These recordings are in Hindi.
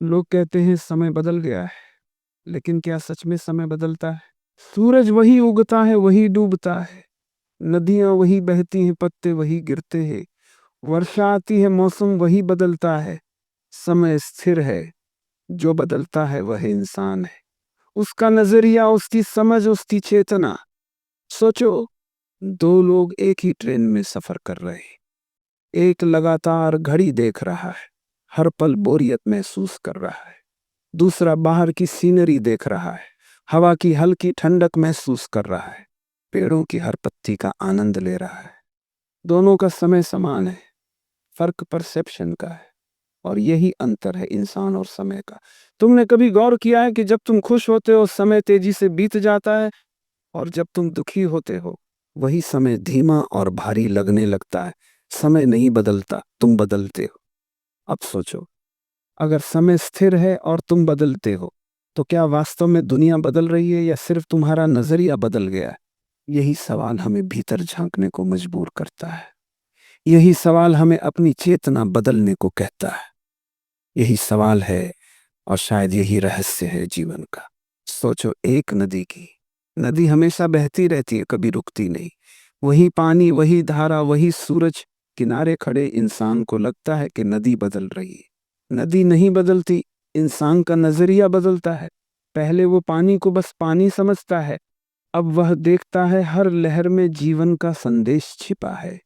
लोग कहते हैं समय बदल गया है, लेकिन क्या सच में समय बदलता है? सूरज वही उगता है, वही डूबता है। नदियां वही बहती हैं, पत्ते वही गिरते हैं। वर्षा आती है, मौसम वही बदलता है। समय स्थिर है, जो बदलता है वह इंसान है। उसका नजरिया, उसकी समझ, उसकी चेतना। सोचो, दो लोग एक ही ट्रेन में सफर कर रहे हैं। एक लगातार घड़ी देख रहा है, हर पल बोरियत महसूस कर रहा है। दूसरा बाहर की सीनरी देख रहा है, हवा की हल्की ठंडक महसूस कर रहा है, पेड़ों की हर पत्ती का आनंद ले रहा है। दोनों का समय समान है, फर्क परसेप्शन का है। और यही अंतर है इंसान और समय का। तुमने कभी गौर किया है कि जब तुम खुश होते हो समय तेजी से बीत जाता है, और जब तुम दुखी होते हो वही समय धीमा और भारी लगने लगता है। समय नहीं बदलता, तुम बदलते हो। अब सोचो, अगर समय स्थिर है और तुम बदलते हो, तो क्या वास्तव में दुनिया बदल रही है या सिर्फ तुम्हारा नजरिया बदल गया है? यही सवाल हमें भीतर झांकने को मजबूर करता है। यही सवाल हमें अपनी चेतना बदलने को कहता है। यही सवाल है, और शायद यही रहस्य है जीवन का। सोचो, एक नदी की। नदी हमेशा बहती रहती है, कभी रुकती नहीं। वही पानी, वही धारा, वही सूरज। किनारे खड़े इंसान को लगता है कि नदी बदल रही है। नदी नहीं बदलती, इंसान का नजरिया बदलता है। पहले वो पानी को बस पानी समझता है, अब वह देखता है हर लहर में जीवन का संदेश छिपा है।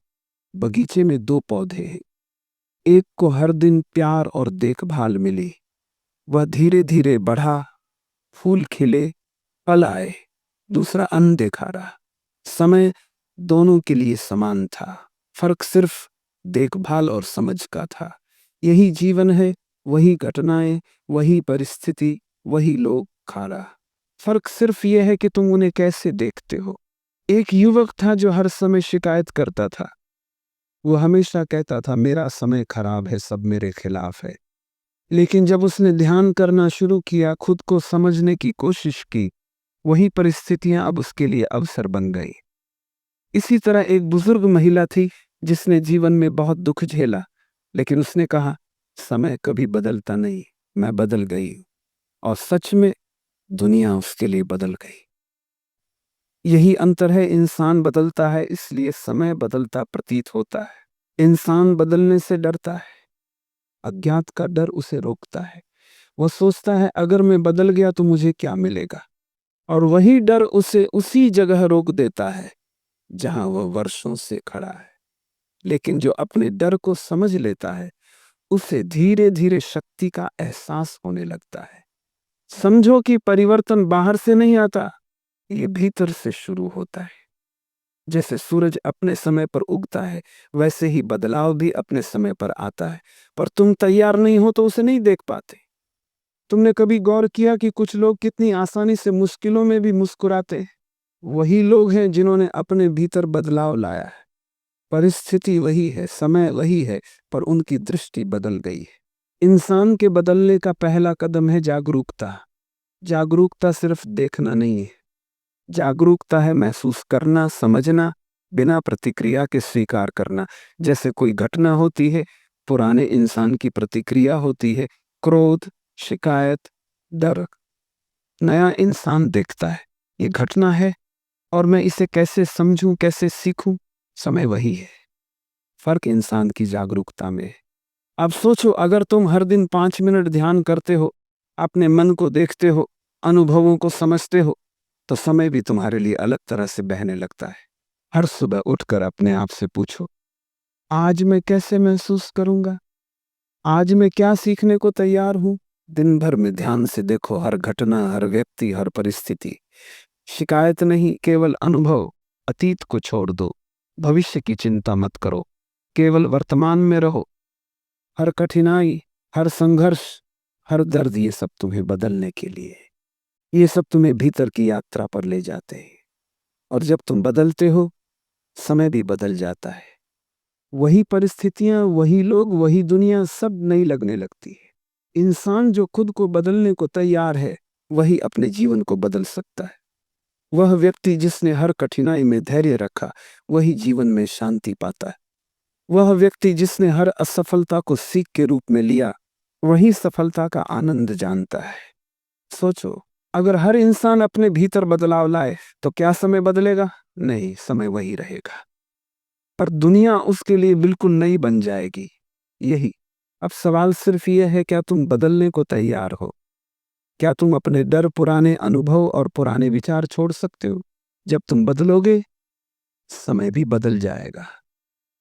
बगीचे में दो पौधे हैं, एक को हर दिन प्यार और देखभाल मिली। वह धीरे धीरे बढ़ा, फूल खिले, फल आए। दूसरा अनदेखा रहा। समय दोनों के लिए समान था, फर्क सिर्फ देखभाल और समझ का था। यही जीवन है, वही घटनाएं, वही परिस्थिति, वही लोग, खारा। फर्क सिर्फ यह है कि तुम उन्हें कैसे देखते हो। एक युवक था जो हर समय शिकायत करता था। वो हमेशा कहता था, मेरा समय खराब है, सब मेरे खिलाफ है। लेकिन जब उसने ध्यान करना शुरू किया, खुद को समझने की कोशिश की, वही परिस्थितियां अब उसके लिए अवसर बन गई। इसी तरह एक बुजुर्ग महिला थी जिसने जीवन में बहुत दुख झेला, लेकिन उसने कहा, समय कभी बदलता नहीं, मैं बदल गई हूं। और सच में दुनिया उसके लिए बदल गई। यही अंतर है, इंसान बदलता है इसलिए समय बदलता प्रतीत होता है। इंसान बदलने से डरता है, अज्ञात का डर उसे रोकता है। वह सोचता है, अगर मैं बदल गया तो मुझे क्या मिलेगा। और वही डर उसे उसी जगह रोक देता है जहां वह वर्षों से खड़ा है। लेकिन जो अपने डर को समझ लेता है, उसे धीरे धीरे शक्ति का एहसास होने लगता है। समझो कि परिवर्तन बाहर से नहीं आता, ये भीतर से शुरू होता है। जैसे सूरज अपने समय पर उगता है, वैसे ही बदलाव भी अपने समय पर आता है, पर तुम तैयार नहीं हो तो उसे नहीं देख पाते। तुमने कभी गौर किया कि कुछ लोग कितनी आसानी से मुश्किलों में भी मुस्कुराते हैं? वही लोग हैं जिन्होंने अपने भीतर बदलाव लाया है। परिस्थिति वही है, समय वही है, पर उनकी दृष्टि बदल गई है। इंसान के बदलने का पहला कदम है जागरूकता। जागरूकता सिर्फ देखना नहीं है, जागरूकता है महसूस करना, समझना, बिना प्रतिक्रिया के स्वीकार करना। जैसे कोई घटना होती है, पुराने इंसान की प्रतिक्रिया होती है, क्रोध, शिकायत, डर। नया इंसान देखता है, ये घटना है और मैं इसे कैसे समझूं, कैसे सीखूं। समय वही है, फर्क इंसान की जागरूकता में है। अब सोचो, अगर तुम हर दिन 5 मिनट ध्यान करते हो, अपने मन को देखते हो, अनुभवों को समझते हो, तो समय भी तुम्हारे लिए अलग तरह से बहने लगता है। हर सुबह उठकर अपने आप से पूछो, आज मैं कैसे महसूस करूंगा? आज मैं क्या सीखने को तैयार हूं? दिन भर में ध्यान से देखो हर घटना, हर व्यक्ति, हर परिस्थिति। शिकायत नहीं, केवल अनुभव। अतीत को छोड़ दो, भविष्य की चिंता मत करो, केवल वर्तमान में रहो। हर कठिनाई, हर संघर्ष, हर दर्द, ये सब तुम्हें बदलने के लिए है। ये सब तुम्हें भीतर की यात्रा पर ले जाते हैं। और जब तुम बदलते हो, समय भी बदल जाता है। वही परिस्थितियां, वही लोग, वही दुनिया, सब नई लगने लगती है। इंसान जो खुद को बदलने को तैयार है, वही अपने जीवन को बदल सकता है। वह व्यक्ति जिसने हर कठिनाई में धैर्य रखा, वही जीवन में शांति पाता है। वह व्यक्ति जिसने हर असफलता को सीख के रूप में लिया, वही सफलता का आनंद जानता है। सोचो, अगर हर इंसान अपने भीतर बदलाव लाए तो क्या समय बदलेगा? नहीं, समय वही रहेगा। पर दुनिया उसके लिए बिल्कुल नई बन जाएगी। यही अब सवाल सिर्फ ये है, क्या तुम बदलने को तैयार हो? क्या तुम अपने डर, पुराने अनुभव और पुराने विचार छोड़ सकते हो? जब तुम बदलोगे, समय भी बदल जाएगा।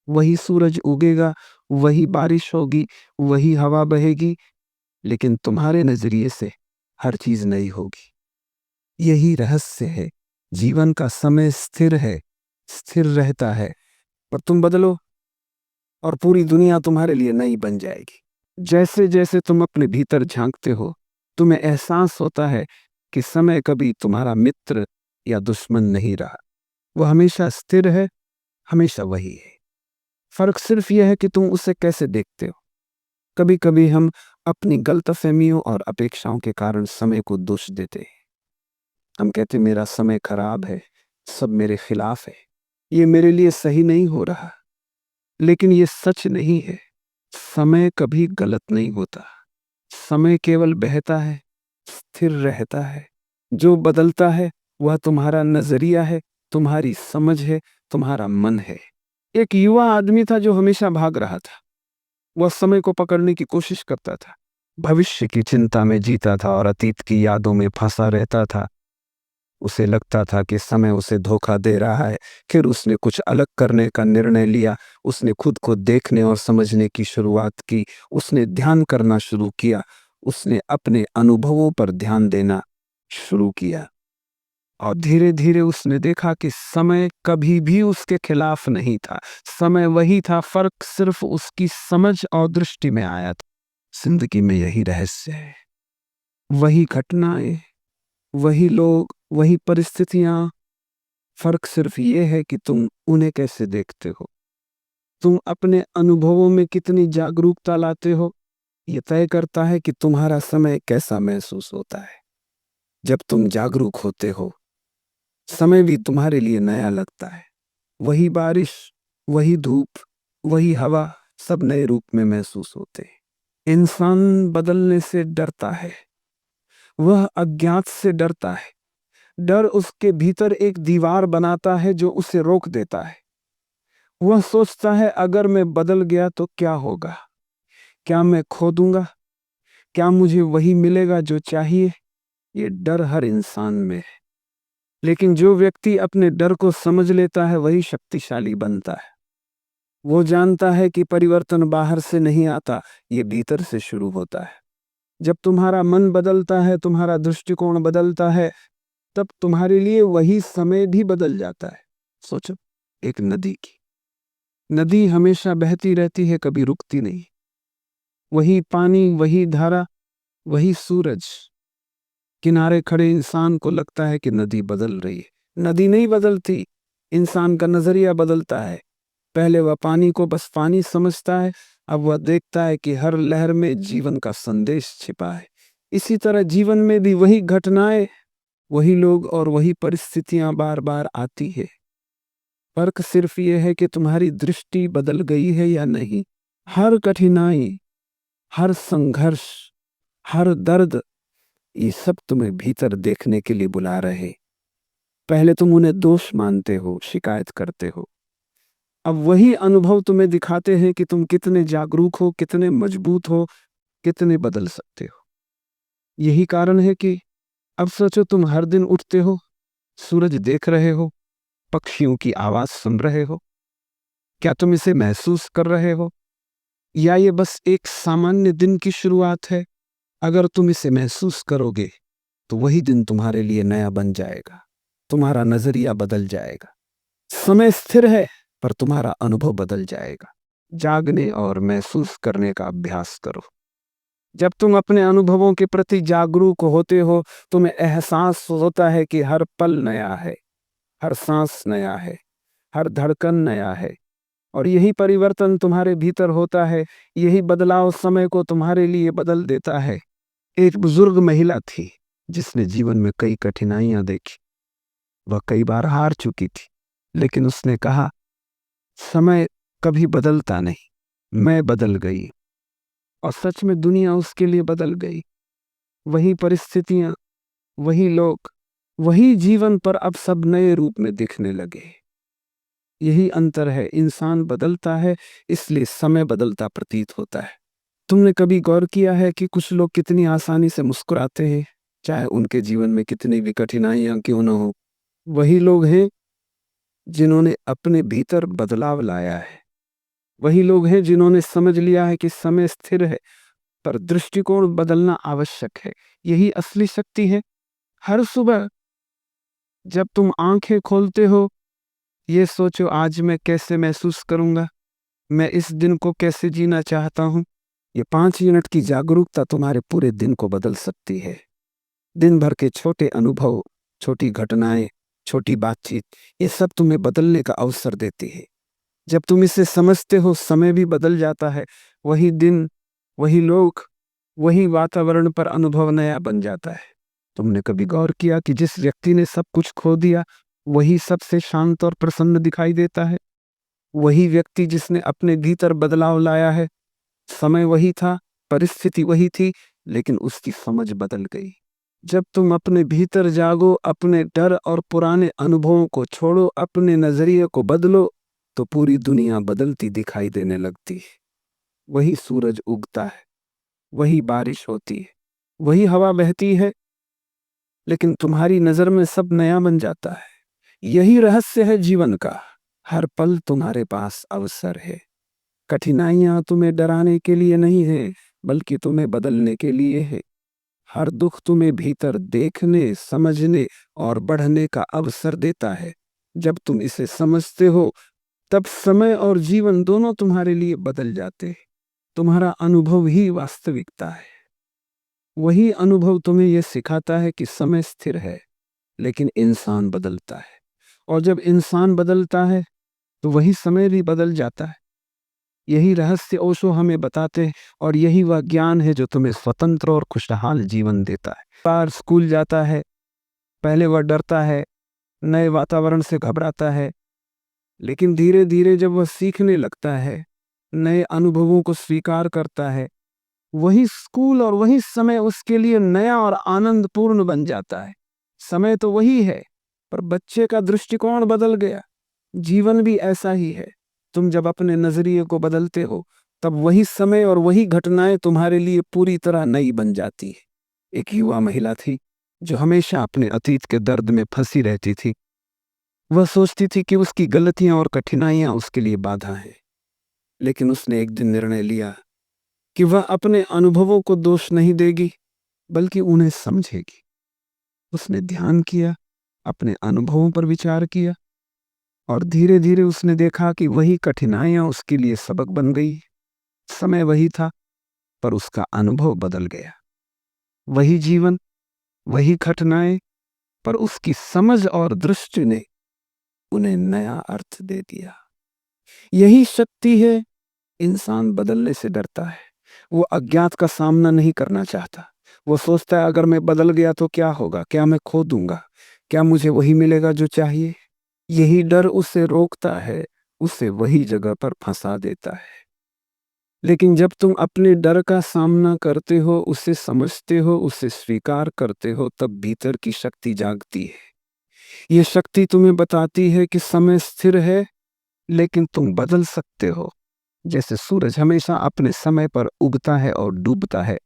वही सूरज उगेगा, वही बारिश होगी, वही हवा बहेगी, लेकिन तुम्हारे नजरिए से हर चीज नई होगी। यही रहस्य है जीवन का। समय स्थिर है, स्थिर रहता है, पर तुम बदलो और पूरी दुनिया तुम्हारे लिए नई बन जाएगी। जैसे जैसे तुम अपने भीतर झांकते हो, तुम्हें एहसास होता है कि समय कभी तुम्हारा मित्र या दुश्मन नहीं रहा। वो हमेशा स्थिर है, हमेशा वही है। फर्क सिर्फ यह है कि तुम उसे कैसे देखते हो। कभी कभी हम अपनी गलतफहमियों और अपेक्षाओं के कारण समय को दोष देते हैं। हम कहते मेरा समय खराब है, सब मेरे खिलाफ है, ये मेरे लिए सही नहीं हो रहा। लेकिन ये सच नहीं है। समय कभी गलत नहीं होता। समय केवल बहता है, स्थिर रहता है। जो बदलता है वह तुम्हारा नजरिया है, तुम्हारी समझ है, तुम्हारा मन है। एक युवा आदमी था जो हमेशा भाग रहा था। वह समय को पकड़ने की कोशिश करता था, भविष्य की चिंता में जीता था और अतीत की यादों में फंसा रहता था। उसे लगता था कि समय उसे धोखा दे रहा है। फिर उसने कुछ अलग करने का निर्णय लिया। उसने खुद को देखने और समझने की शुरुआत की। उसने ध्यान करना शुरू किया। उसने अपने अनुभवों पर ध्यान देना शुरू किया और धीरे धीरे उसने देखा कि समय कभी भी उसके खिलाफ नहीं था। समय वही था, फर्क सिर्फ उसकी समझ और दृष्टि में आया था। जिंदगी में यही रहस्य है। वही घटनाएं, वही लोग, वही परिस्थितियां। फर्क सिर्फ ये है कि तुम उन्हें कैसे देखते हो। तुम अपने अनुभवों में कितनी जागरूकता लाते हो, ये तय करता है कि तुम्हारा समय कैसा महसूस होता है। जब तुम जागरूक होते हो, समय भी तुम्हारे लिए नया लगता है। वही बारिश, वही धूप, वही हवा, सब नए रूप में महसूस होते हैं। इंसान बदलने से डरता है। वह अज्ञात से डरता है। डर उसके भीतर एक दीवार बनाता है जो उसे रोक देता है। वह सोचता है, अगर मैं बदल गया तो क्या होगा? क्या मैं खो दूंगा? क्या मुझे वही मिलेगा जो चाहिए? ये डर हर इंसान में है। लेकिन जो व्यक्ति अपने डर को समझ लेता है वही शक्तिशाली बनता है। वो जानता है कि परिवर्तन बाहर से नहीं आता, ये भीतर से शुरू होता है। जब तुम्हारा मन बदलता है, तुम्हारा दृष्टिकोण बदलता है, तब तुम्हारे लिए वही समय भी बदल जाता है। सोचो, एक नदी की। नदी हमेशा बहती रहती है, कभी रुकती नहीं। वही पानी, वही धारा, वही सूरज। किनारे खड़े इंसान को लगता है कि नदी बदल रही है। नदी नहीं बदलती, इंसान का नजरिया बदलता है। पहले वह पानी को बस पानी समझता है, अब वह देखता है कि हर लहर में जीवन का संदेश छिपा है। इसी तरह जीवन में भी वही घटनाएं, वही लोग और वही परिस्थितियां बार बार आती है। फर्क सिर्फ ये है कि तुम्हारी दृष्टि बदल गई है या नहीं। हर कठिनाई, हर संघर्ष, हर दर्द, ये सब तुम्हें भीतर देखने के लिए बुला रहे। पहले तुम उन्हें दोष मानते हो, शिकायत करते हो। अब वही अनुभव तुम्हें दिखाते हैं कि तुम कितने जागरूक हो, कितने मजबूत हो, कितने बदल सकते हो। यही कारण है कि अब सोचो, तुम हर दिन उठते हो, सूरज देख रहे हो, पक्षियों की आवाज सुन रहे हो। क्या तुम इसे महसूस कर रहे हो, या ये बस एक सामान्य दिन की शुरुआत है? अगर तुम इसे महसूस करोगे तो वही दिन तुम्हारे लिए नया बन जाएगा। तुम्हारा नजरिया बदल जाएगा। समय स्थिर है, पर तुम्हारा अनुभव बदल जाएगा। जागने और महसूस करने का अभ्यास करो। जब तुम अपने अनुभवों के प्रति जागरूक होते हो, तुम्हें एहसास होता है कि हर पल नया है, हर सांस नया है, हर धड़कन नया है। और यही परिवर्तन तुम्हारे भीतर होता है। यही बदलाव समय को तुम्हारे लिए बदल देता है। एक बुजुर्ग महिला थी जिसने जीवन में कई कठिनाइयां देखी। वह कई बार हार चुकी थी, लेकिन उसने कहा, समय कभी बदलता नहीं, मैं बदल गई। और सच में दुनिया उसके लिए बदल गई। वही परिस्थितियां, वही लोग, वही जीवन, पर अब सब नए रूप में दिखने लगे। यही अंतर है, इंसान बदलता है इसलिए समय बदलता प्रतीत होता है। तुमने कभी गौर किया है कि कुछ लोग कितनी आसानी से मुस्कुराते हैं, चाहे उनके जीवन में कितनी भी कठिनाइयां क्यों न हो? वही लोग हैं जिन्होंने अपने भीतर बदलाव लाया है। वही लोग हैं जिन्होंने समझ लिया है कि समय स्थिर है, पर दृष्टिकोण बदलना आवश्यक है। यही असली शक्ति है। हर सुबह जब तुम आंखें खोलते हो, ये सोचो, आज मैं कैसे महसूस करूंगा, मैं इस दिन को कैसे जीना चाहता हूं। ये 5 मिनट की जागरूकता तुम्हारे पूरे दिन को बदल सकती है। दिन भर के छोटे अनुभव, छोटी घटनाएं, छोटी बातचीत, ये सब तुम्हें बदलने का अवसर देती है। जब तुम इसे समझते हो, समय भी बदल जाता है। वही दिन, वही लोग, वही वातावरण, पर अनुभव नया बन जाता है। तुमने कभी गौर किया कि जिस व्यक्ति ने सब कुछ खो दिया, वही सबसे शांत और प्रसन्न दिखाई देता है? वही व्यक्ति जिसने अपने भीतर बदलाव लाया है। समय वही था, परिस्थिति वही थी, लेकिन उसकी समझ बदल गई। जब तुम अपने भीतर जागो, अपने डर और पुराने अनुभवों को छोड़ो, अपने नजरिए को बदलो, तो पूरी दुनिया बदलती दिखाई देने लगती है। वही सूरज उगता है, वही बारिश होती है, वही हवा बहती है, लेकिन तुम्हारी नजर में सब नया बन जाता है। यही रहस्य है जीवन का। हर पल तुम्हारे पास अवसर है। कठिनाइयां तुम्हें डराने के लिए नहीं है, बल्कि तुम्हें बदलने के लिए है। हर दुख तुम्हें भीतर देखने, समझने और बढ़ने का अवसर देता है। जब तुम इसे समझते हो, तब समय और जीवन दोनों तुम्हारे लिए बदल जाते हैं। तुम्हारा अनुभव ही वास्तविकता है। वही अनुभव तुम्हें यह सिखाता है कि समय स्थिर है, लेकिन इंसान बदलता है। और जब इंसान बदलता है, तो वही समय भी बदल जाता है। यही रहस्य ओशो हमें बताते हैं, और यही वह ज्ञान है जो तुम्हें स्वतंत्र और खुशहाल जीवन देता है। बार स्कूल जाता है, पहले वह डरता है, नए वातावरण से घबराता है, लेकिन धीरे धीरे जब वह सीखने लगता है, नए अनुभवों को स्वीकार करता है, वही स्कूल और वही समय उसके लिए नया और आनंदपूर्ण बन जाता है। समय तो वही है, पर बच्चे का दृष्टिकोण बदल गया। जीवन भी ऐसा ही है। तुम जब अपने नजरिए को बदलते हो, तब वही समय और वही घटनाएं तुम्हारे लिए पूरी तरह नई बन जाती है। एक युवा महिला थी जो हमेशा अपने अतीत के दर्द में फंसी रहती थी। वह सोचती थी कि उसकी गलतियां और कठिनाइयां उसके लिए बाधा हैं। लेकिन उसने एक दिन निर्णय लिया कि वह अपने अनुभवों को दोष नहीं देगी, बल्कि उन्हें समझेगी। उसने ध्यान किया, अपने अनुभवों पर विचार किया, और धीरे धीरे उसने देखा कि वही कठिनाइयां उसके लिए सबक बन गई। समय वही था, पर उसका अनुभव बदल गया। वही जीवन, वही घटनाएं, पर उसकी समझ और दृष्टि ने उन्हें नया अर्थ दे दिया। यही शक्ति है। इंसान बदलने से डरता है। वो अज्ञात का सामना नहीं करना चाहता। वो सोचता है, अगर मैं बदल गया तो क्या होगा? क्या मैं खो दूंगा? क्या मुझे वही मिलेगा जो चाहिए? यही डर उसे रोकता है, उसे वही जगह पर फंसा देता है। लेकिन जब तुम अपने डर का सामना करते हो, उसे समझते हो, उसे स्वीकार करते हो, तब भीतर की शक्ति जागती है। ये शक्ति तुम्हें बताती है कि समय स्थिर है, लेकिन तुम बदल सकते हो। जैसे सूरज हमेशा अपने समय पर उगता है और डूबता है,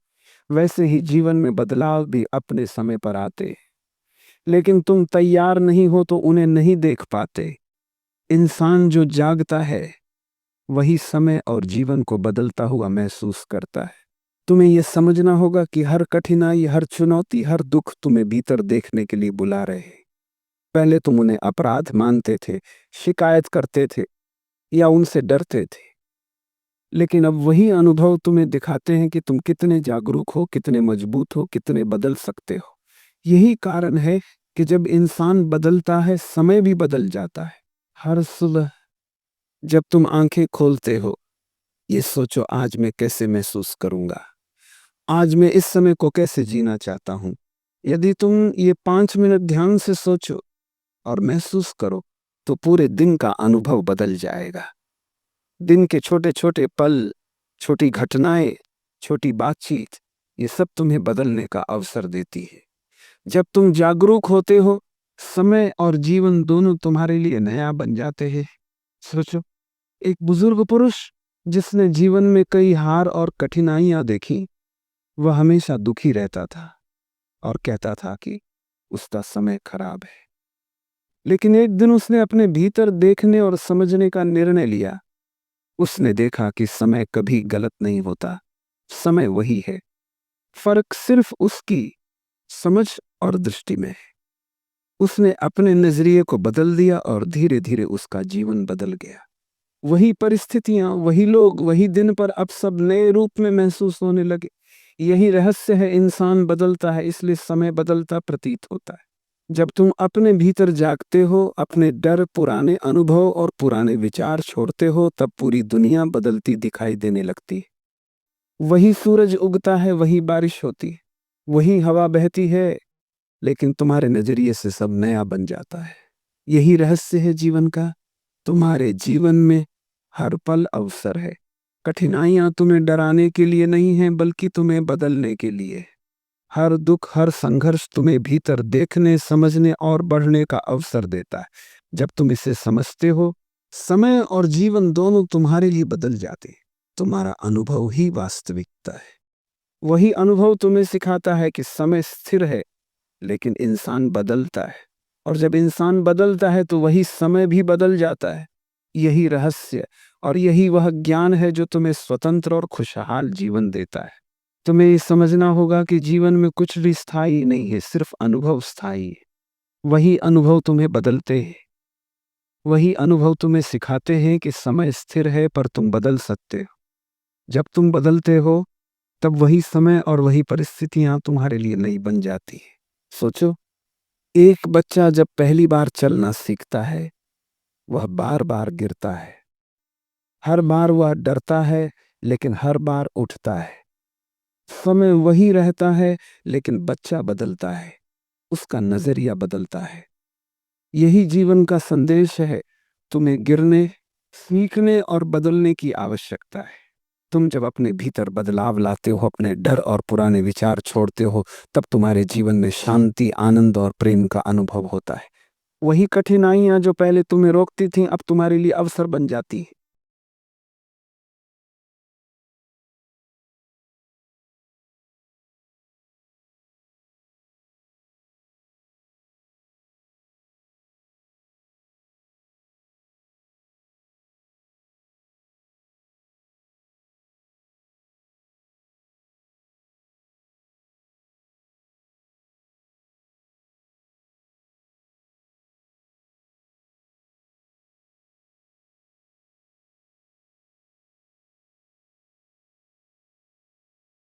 वैसे ही जीवन में बदलाव भी अपने समय पर आते हैं। लेकिन तुम तैयार नहीं हो तो उन्हें नहीं देख पाते। इंसान जो जागता है, वही समय और जीवन को बदलता हुआ महसूस करता है। तुम्हें यह समझना होगा कि हर कठिनाई, हर चुनौती, हर दुख तुम्हें भीतर देखने के लिए बुला रहे हैं। पहले तुम उन्हें अपराध मानते थे, शिकायत करते थे या उनसे डरते थे, लेकिन अब वही अनुभव तुम्हें दिखाते हैं कि तुम कितने जागरूक हो, कितने मजबूत हो, कितने बदल सकते हो। यही कारण है कि जब इंसान बदलता है, समय भी बदल जाता है। हर सुबह जब तुम आंखें खोलते हो, ये सोचो, आज मैं कैसे महसूस करूंगा, आज मैं इस समय को कैसे जीना चाहता हूं। यदि तुम ये 5 मिनट ध्यान से सोचो और महसूस करो, तो पूरे दिन का अनुभव बदल जाएगा। दिन के छोटे छोटे पल, छोटी घटनाएं, छोटी बातचीत, ये सब तुम्हें बदलने का अवसर देती है। जब तुम जागरूक होते हो, समय और जीवन दोनों तुम्हारे लिए नया बन जाते हैं। सोचो, एक बुजुर्ग पुरुष जिसने जीवन में कई हार और कठिनाइयां देखी, वह हमेशा दुखी रहता था और कहता था कि उसका समय खराब है। लेकिन एक दिन उसने अपने भीतर देखने और समझने का निर्णय लिया। उसने देखा कि समय कभी गलत नहीं होता, समय वही है। फर्क सिर्फ उसकी समझ और दृष्टि में है। उसने अपने नजरिए को बदल दिया और धीरे धीरे उसका जीवन बदल गया। वही परिस्थितियां, वही लोग, वही दिन, पर अब सब नए रूप में महसूस होने लगे। यही रहस्य है, इंसान बदलता है इसलिए समय बदलता प्रतीत होता है। जब तुम अपने भीतर जागते हो, अपने डर, पुराने अनुभव और पुराने विचार छोड़ते हो, तब पूरी दुनिया बदलती दिखाई देने लगती है। वही सूरज उगता है, वही बारिश होती है, वही हवा बहती है, लेकिन तुम्हारे नजरिए से सब नया बन जाता है। यही रहस्य है जीवन का। तुम्हारे जीवन में हर पल अवसर है। कठिनाइयां तुम्हें डराने के लिए नहीं हैं, बल्कि तुम्हें बदलने के लिए। हर दुख, हर संघर्ष तुम्हें भीतर देखने, समझने और बढ़ने का अवसर देता है। जब तुम इसे समझते हो, समय और जीवन दोनों तुम्हारे लिए बदल जाते हैं। तुम्हारा अनुभव ही वास्तविकता है। वही अनुभव तुम्हें सिखाता है कि समय स्थिर है, लेकिन इंसान बदलता है। और जब इंसान बदलता है तो वही समय भी बदल जाता है। यही रहस्य और यही वह ज्ञान है जो तुम्हें स्वतंत्र और खुशहाल जीवन देता है। तुम्हें ये समझना होगा कि जीवन में कुछ भी स्थायी नहीं है, सिर्फ अनुभव स्थायी है। वही अनुभव तुम्हें बदलते हैं। वही अनुभव तुम्हें सिखाते हैं कि समय स्थिर है, पर तुम बदल सकते हो। जब तुम बदलते हो, तब वही समय और वही परिस्थितियां तुम्हारे लिए नई बन जाती है। सोचो, एक बच्चा जब पहली बार चलना सीखता है, वह बार बार गिरता है। हर बार वह डरता है, लेकिन हर बार उठता है। समय वही रहता है, लेकिन बच्चा बदलता है, उसका नजरिया बदलता है। यही जीवन का संदेश है। तुम्हें गिरने, सीखने और बदलने की आवश्यकता है। तुम जब अपने भीतर बदलाव लाते हो, अपने डर और पुराने विचार छोड़ते हो, तब तुम्हारे जीवन में शांति, आनंद और प्रेम का अनुभव होता है। वही कठिनाइयां जो पहले तुम्हें रोकती थीं, अब तुम्हारे लिए अवसर बन जाती हैं।